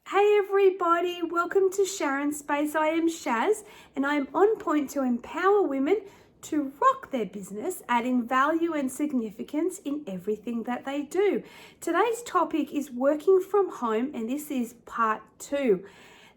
Hey everybody, welcome to Sharon's Space. I am Shaz and I am on point to empower women to rock their business, adding value and significance in everything that they do. Today's topic is working from home and this is part 2.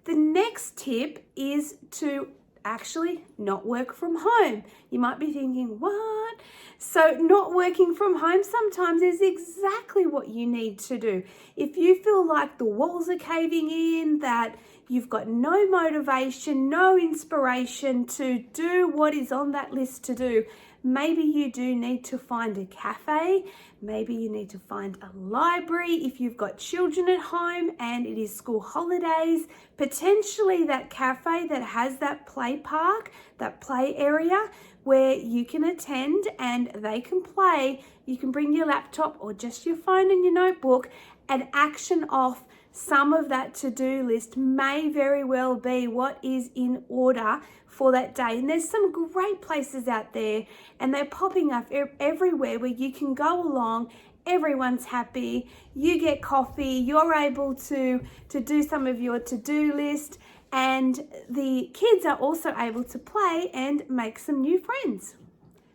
The next tip is to actually not work from home. You might be thinking, what? So not working from home sometimes is exactly what you need to do. If you feel like the walls are caving in, that you've got no motivation, no inspiration to do what is on that list to do, maybe you do need to find a cafe. Maybe you need to find a library if you've got children at home and it is school holidays. Potentially that cafe that has that play park, that play area where you can attend and they can play. You can bring your laptop or just your phone and your notebook and action off some of that to-do list may very well be what is in order for that day. And there's some great places out there and they're popping up everywhere where you can go along, everyone's happy, you get coffee, you're able to do some of your to-do list, and the kids are also able to play and make some new friends.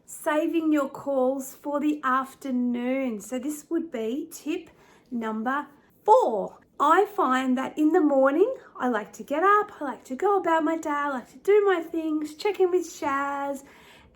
Saving your calls for the afternoon. So this would be tip number 4. I find that in the morning, I like to get up, I like to go about my day, I like to do my things, check in with Shaz,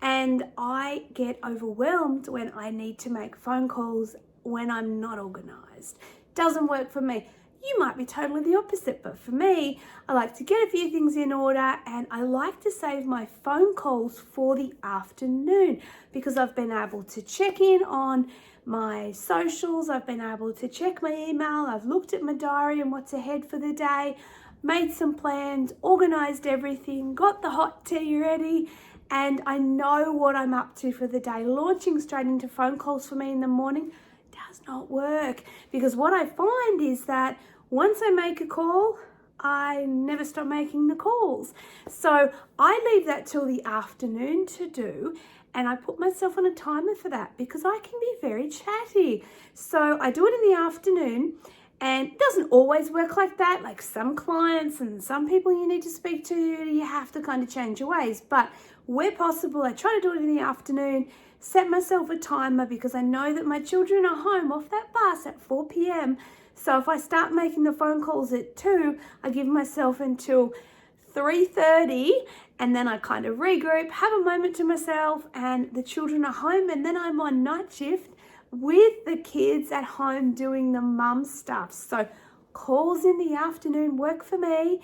and I get overwhelmed when I need to make phone calls when I'm not organized. Doesn't work for me. You might be totally the opposite, but for me, I like to get a few things in order and I like to save my phone calls for the afternoon because I've been able to check in on my socials, I've been able to check my email, I've looked at my diary and what's ahead for the day, made some plans, organized everything, got the hot tea ready, and I know what I'm up to for the day. Launching straight into phone calls for me in the morning does not work because what I find is that once I make a call, I never stop making the calls. So I leave that till the afternoon to do, and I put myself on a timer for that because I can be very chatty. So I do it in the afternoon, and it doesn't always work like that. Like some clients and some people you need to speak to, you have to kind of change your ways. But where possible, I try to do it in the afternoon, set myself a timer because I know that my children are home off that bus at 4 p.m. So if I start making the phone calls at 2, I give myself until 3:30 and then I kind of regroup, have a moment to myself, and the children are home, and then I'm on night shift with the kids at home doing the mum stuff. So calls in the afternoon work for me.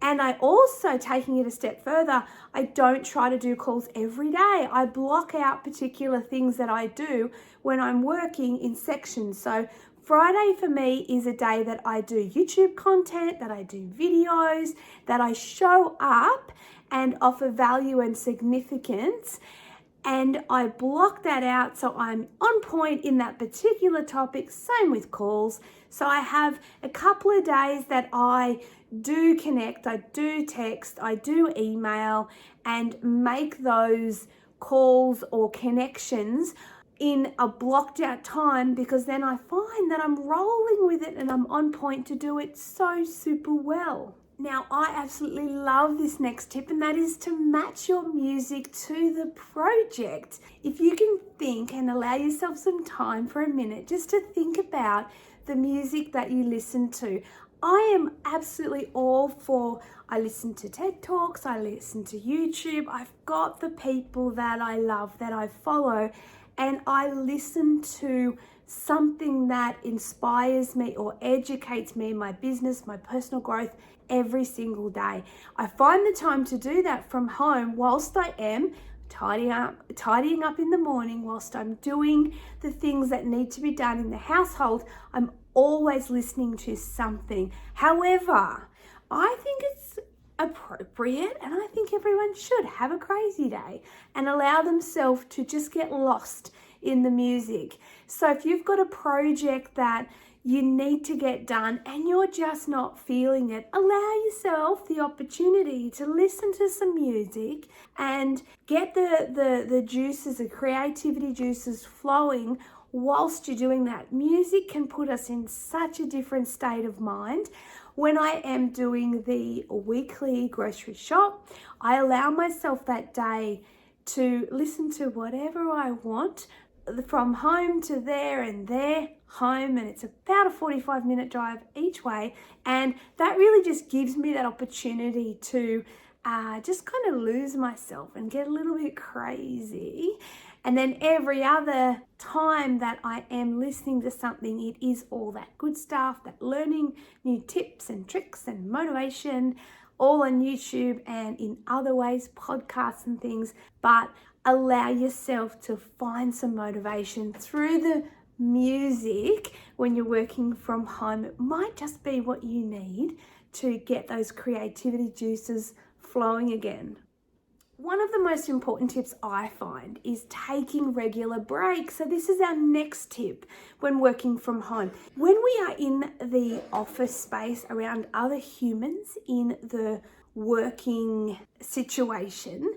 And I also, taking it a step further, I don't try to do calls every day. I block out particular things that I do when I'm working in sections. So Friday for me is a day that I do YouTube content, that I do videos, that I show up and offer value and significance. And I block that out so I'm on point in that particular topic. Same with calls. So I have a couple of days that I do connect, I do text, I do email and make those calls or connections in a blocked out time because then I find that I'm rolling with it and I'm on point to do it so super well. Now, I absolutely love this next tip, and that is to match your music to the project. If you can think and allow yourself some time for a minute just to think about the music that you listen to. I am absolutely all for, I listen to TED Talks, I listen to YouTube, I've got the people that I love, that I follow, and I listen to something that inspires me or educates me in my business, my personal growth every single day. I find the time to do that from home whilst I am tidying up in the morning, whilst I'm doing the things that need to be done in the household. I'm always listening to something. However, I think it's appropriate and I think everyone should have a crazy day and allow themselves to just get lost in the music. So if you've got a project that you need to get done and you're just not feeling it, allow yourself the opportunity to listen to some music and get the juices, the creativity juices flowing whilst you're doing that. Music can put us in such a different state of mind. When I am doing the weekly grocery shop, I allow myself that day to listen to whatever I want from home to there and there, home, and it's about a 45-minute drive each way. And that really just gives me that opportunity to just kind of lose myself and get a little bit crazy. And then every other time that I am listening to something, it is all that good stuff, that learning new tips and tricks and motivation, all on YouTube and in other ways, podcasts and things. But allow yourself to find some motivation through the music when you're working from home. It might just be what you need to get those creativity juices flowing again. One of the most important tips I find is taking regular breaks. So this is our next tip when working from home. When we are in the office space around other humans in the working situation,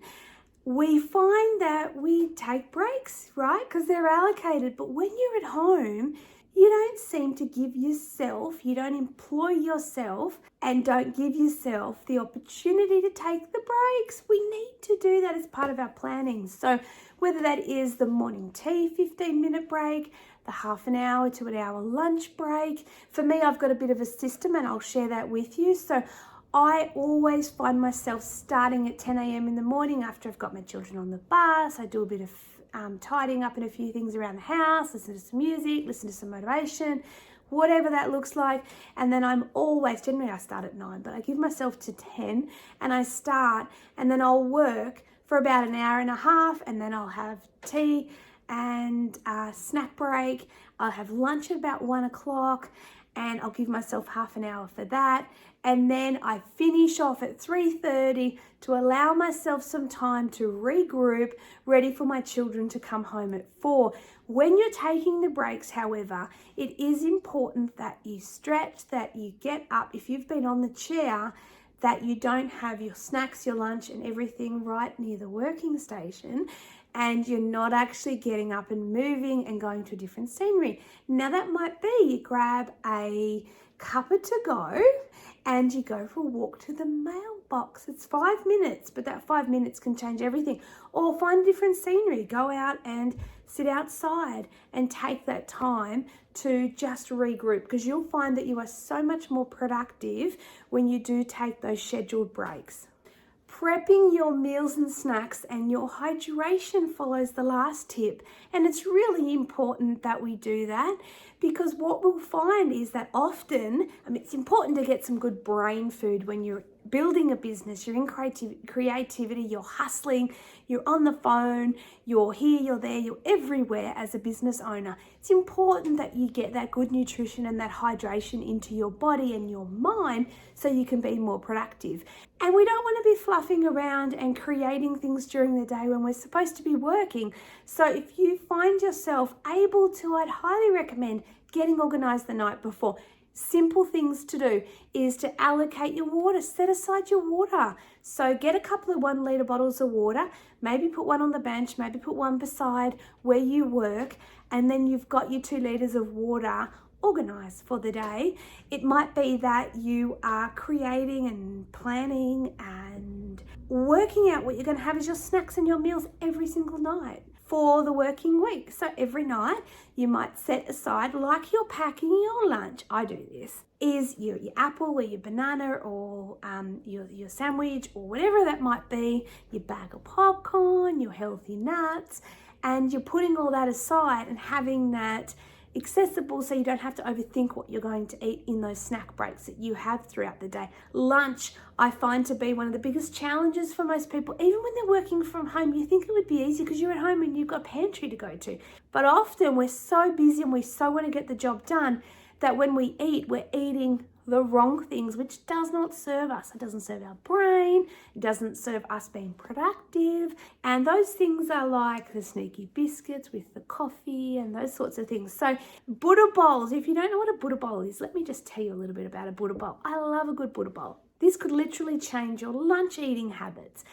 we find that we take breaks, right? Because they're allocated. But when you're at home, you don't seem to give yourself, you don't employ yourself and don't give yourself the opportunity to take the breaks. We need to do that as part of our planning. So whether that is the morning tea 15-minute break, the half an hour to an hour lunch break. For me, I've got a bit of a system and I'll share that with you. So I always find myself starting at 10 a.m. in the morning after I've got my children on the bus. I do a bit of tidying up and a few things around the house, listen to some music, listen to some motivation, whatever that looks like. And then I'm always, generally I start at 9, but I give myself to 10 and I start, and then I'll work for about an hour and a half, and then I'll have tea and a snack break. I'll have lunch at about 1 o'clock and I'll give myself half an hour for that. And then I finish off at 3:30 to allow myself some time to regroup, ready for my children to come home at 4. When you're taking the breaks, however, it is important that you stretch, that you get up. If you've been on the chair, that you don't have your snacks, your lunch and everything right near the working station, and you're not actually getting up and moving and going to a different scenery. Now that might be you grab a cuppa to go and you go for a walk to the mailbox. It's 5 minutes, but that 5 minutes can change everything. Or find a different scenery, go out and sit outside and take that time to just regroup, because you'll find that you are so much more productive when you do take those scheduled breaks. Prepping your meals and snacks and your hydration follows the last tip. And it's really important that we do that, because what we'll find is that often, it's important to get some good brain food when you're building a business, you're in creativity, you're hustling, you're on the phone, you're here, you're there, you're everywhere as a business owner. It's important that you get that good nutrition and that hydration into your body and your mind so you can be more productive. And we don't want to be fluffing around and creating things during the day when we're supposed to be working. So if you find yourself able to, I'd highly recommend getting organized the night before. Simple things to do is to allocate your water, set aside your water. So get a couple of 1 litre bottles of water, maybe put one on the bench, maybe put one beside where you work, and then you've got your 2 litres of water organized for the day. It might be that you are creating and planning and working out what you're going to have as your snacks and your meals every single night for the working week. So every night you might set aside, like you're packing your lunch, I do this, is your apple or your banana or your sandwich or whatever that might be, your bag of popcorn, your healthy nuts, and you're putting all that aside and having that accessible so you don't have to overthink what you're going to eat in those snack breaks that you have throughout the day. Lunch, I find to be one of the biggest challenges for most people. Even when they're working from home, you think it would be easy because you're at home and you've got a pantry to go to. But often we're so busy and we so want to get the job done that when we eat, we're eating the wrong things, which does not serve us. It doesn't serve our brain. It doesn't serve us being productive. And those things are like the sneaky biscuits with the coffee and those sorts of things. So Buddha bowls, if you don't know what a Buddha bowl is, let me just tell you a little bit about a Buddha bowl. I love a good Buddha bowl. This could literally change your lunch eating habits.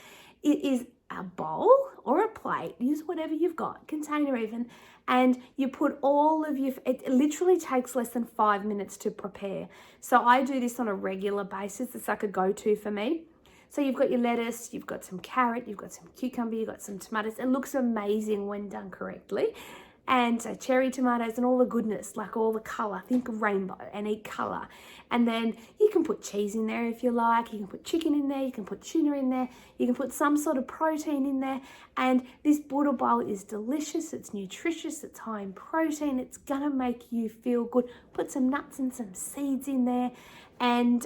It is a bowl or a plate, use whatever you've got, container even, and you put all of your, it literally takes less than 5 minutes to prepare. So I do this on a regular basis. It's like a go-to for me. So you've got your lettuce, you've got some carrot, you've got some cucumber, you've got some tomatoes. It looks amazing when done correctly. And so cherry tomatoes and all the goodness, like all the color, think rainbow and eat color. And then you can put cheese in there if you like, you can put chicken in there, you can put tuna in there, you can put some sort of protein in there. And this Buddha bowl is delicious, it's nutritious, it's high in protein, it's gonna make you feel good. Put some nuts and some seeds in there, and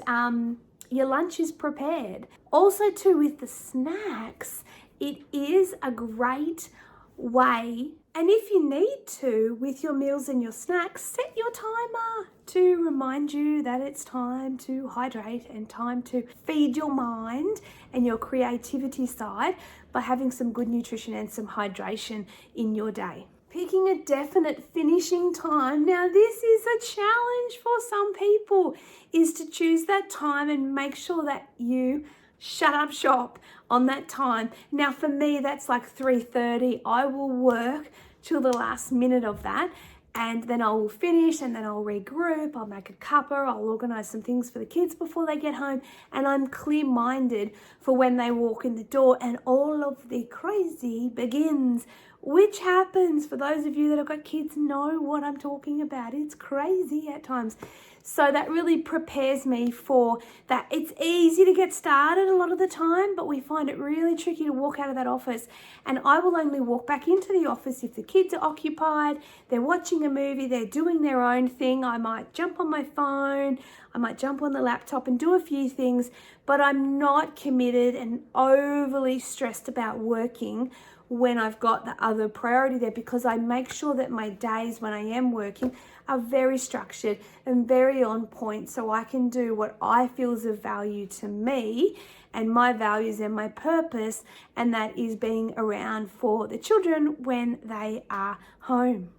your lunch is prepared. Also too, with the snacks, it is a great way, and if you need to, with your meals and your snacks, set your timer to remind you that it's time to hydrate and time to feed your mind and your creativity side by having some good nutrition and some hydration in your day. Picking a definite finishing time. Now, this is a challenge for some people, is to choose that time and make sure that you shut up shop on that time. Now, for me, that's like 3:30. I will work till the last minute of that, and then I will finish, and then I'll regroup, I'll make a cuppa, I'll organize some things for the kids before they get home, and I'm clear-minded for when they walk in the door and all of the crazy begins, which happens. For those of you that have got kids know what I'm talking about. It's crazy at times. So that really prepares me for that. It's easy to get started a lot of the time, but we find it really tricky to walk out of that office. And I will only walk back into the office if the kids are occupied, they're watching a movie, they're doing their own thing. I might jump on my phone, I might jump on the laptop and do a few things, but I'm not committed and overly stressed about working when I've got the other priority there, because I make sure that my days when I am working are very structured and very on point, so I can do what I feel is of value to me and my values and my purpose, and that is being around for the children when they are home.